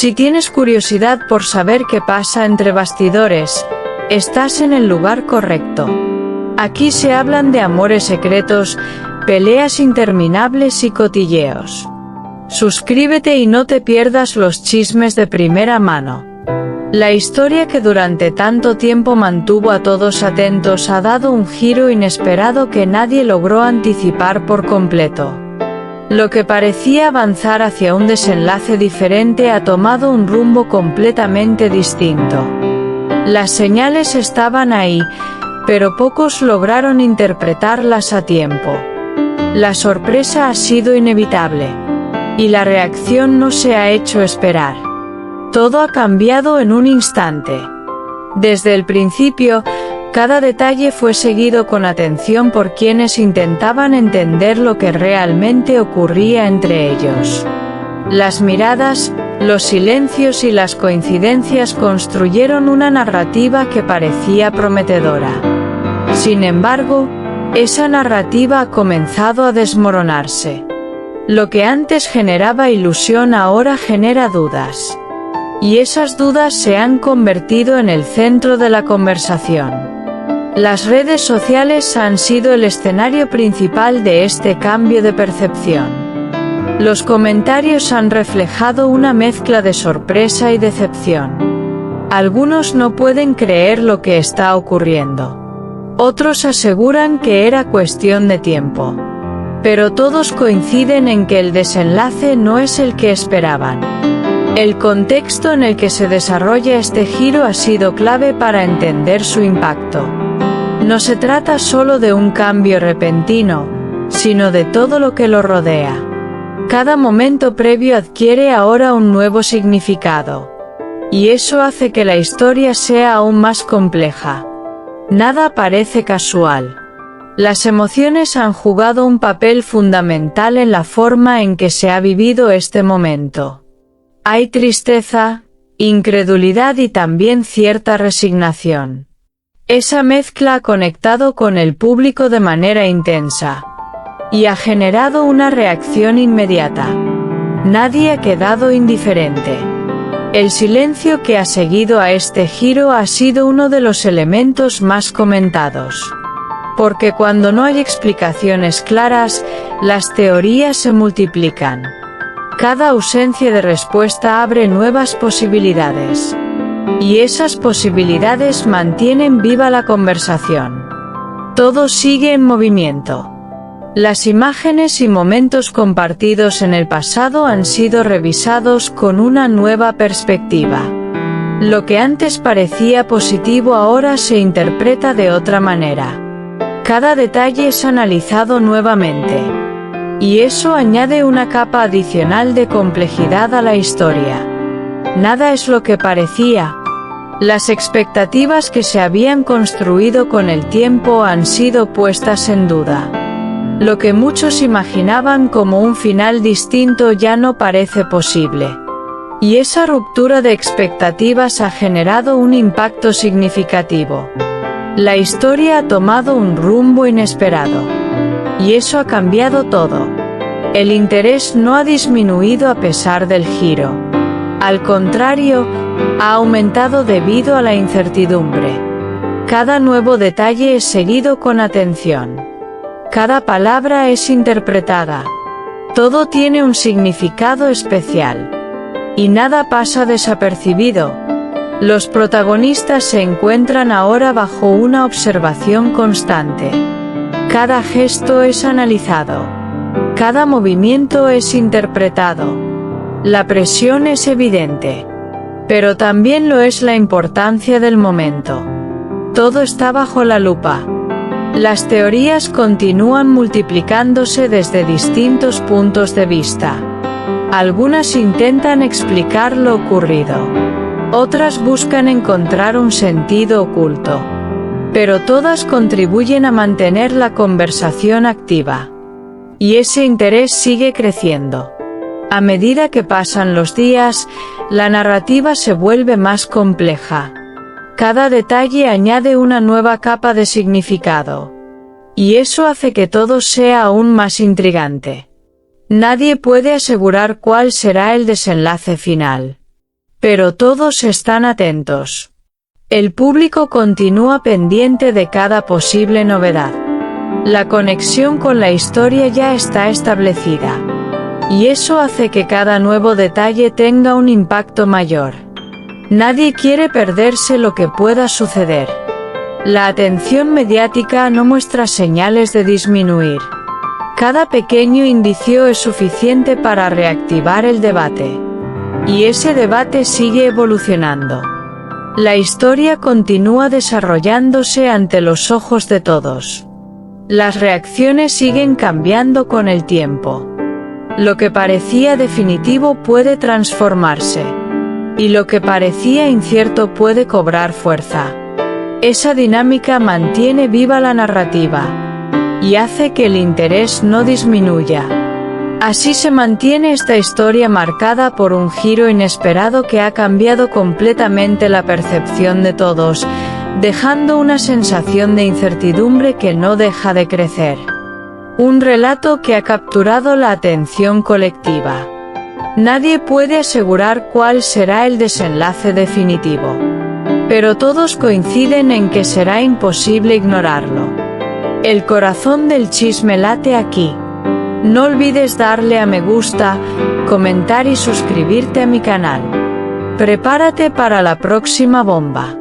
Si tienes curiosidad por saber qué pasa entre bastidores, estás en el lugar correcto. Aquí se hablan de amores secretos, peleas interminables y cotilleos. Suscríbete y no te pierdas los chismes de primera mano. La historia que durante tanto tiempo mantuvo a todos atentos ha dado un giro inesperado que nadie logró anticipar por completo. Lo que parecía avanzar hacia un desenlace diferente ha tomado un rumbo completamente distinto. Las señales estaban ahí, pero pocos lograron interpretarlas a tiempo. La sorpresa ha sido inevitable. Y la reacción no se ha hecho esperar. Todo ha cambiado en un instante. Desde el principio, cada detalle fue seguido con atención por quienes intentaban entender lo que realmente ocurría entre ellos. Las miradas, los silencios y las coincidencias construyeron una narrativa que parecía prometedora. Sin embargo, esa narrativa ha comenzado a desmoronarse. Lo que antes generaba ilusión ahora genera dudas. Y esas dudas se han convertido en el centro de la conversación. Las redes sociales han sido el escenario principal de este cambio de percepción. Los comentarios han reflejado una mezcla de sorpresa y decepción. Algunos no pueden creer lo que está ocurriendo. Otros aseguran que era cuestión de tiempo. Pero todos coinciden en que el desenlace no es el que esperaban. El contexto en el que se desarrolla este giro ha sido clave para entender su impacto. No se trata solo de un cambio repentino, sino de todo lo que lo rodea. Cada momento previo adquiere ahora un nuevo significado. Y eso hace que la historia sea aún más compleja. Nada parece casual. Las emociones han jugado un papel fundamental en la forma en que se ha vivido este momento. Hay tristeza, incredulidad y también cierta resignación. Esa mezcla ha conectado con el público de manera intensa. Y ha generado una reacción inmediata. Nadie ha quedado indiferente. El silencio que ha seguido a este giro ha sido uno de los elementos más comentados. Porque cuando no hay explicaciones claras, las teorías se multiplican. Cada ausencia de respuesta abre nuevas posibilidades. Y esas posibilidades mantienen viva la conversación. Todo sigue en movimiento. Las imágenes y momentos compartidos en el pasado han sido revisados con una nueva perspectiva. Lo que antes parecía positivo ahora se interpreta de otra manera. Cada detalle es analizado nuevamente. Y eso añade una capa adicional de complejidad a la historia. Nada es lo que parecía. Las expectativas que se habían construido con el tiempo han sido puestas en duda. Lo que muchos imaginaban como un final distinto ya no parece posible. Y esa ruptura de expectativas ha generado un impacto significativo. La historia ha tomado un rumbo inesperado. Y eso ha cambiado todo. El interés no ha disminuido a pesar del giro. Al contrario, ha aumentado debido a la incertidumbre. Cada nuevo detalle es seguido con atención. Cada palabra es interpretada. Todo tiene un significado especial. Y nada pasa desapercibido. Los protagonistas se encuentran ahora bajo una observación constante. Cada gesto es analizado. Cada movimiento es interpretado. La presión es evidente. Pero también lo es la importancia del momento. Todo está bajo la lupa. Las teorías continúan multiplicándose desde distintos puntos de vista. Algunas intentan explicar lo ocurrido. Otras buscan encontrar un sentido oculto. Pero todas contribuyen a mantener la conversación activa. Y ese interés sigue creciendo. A medida que pasan los días, la narrativa se vuelve más compleja. Cada detalle añade una nueva capa de significado. Y eso hace que todo sea aún más intrigante. Nadie puede asegurar cuál será el desenlace final. Pero todos están atentos. El público continúa pendiente de cada posible novedad. La conexión con la historia ya está establecida. Y eso hace que cada nuevo detalle tenga un impacto mayor. Nadie quiere perderse lo que pueda suceder. La atención mediática no muestra señales de disminuir. Cada pequeño indicio es suficiente para reactivar el debate. Y ese debate sigue evolucionando. La historia continúa desarrollándose ante los ojos de todos. Las reacciones siguen cambiando con el tiempo. Lo que parecía definitivo puede transformarse. Y lo que parecía incierto puede cobrar fuerza. Esa dinámica mantiene viva la narrativa. Y hace que el interés no disminuya. Así se mantiene esta historia marcada por un giro inesperado que ha cambiado completamente la percepción de todos, dejando una sensación de incertidumbre que no deja de crecer. Un relato que ha capturado la atención colectiva. Nadie puede asegurar cuál será el desenlace definitivo. Pero todos coinciden en que será imposible ignorarlo. El corazón del chisme late aquí. No olvides darle a me gusta, comentar y suscribirte a mi canal. Prepárate para la próxima bomba.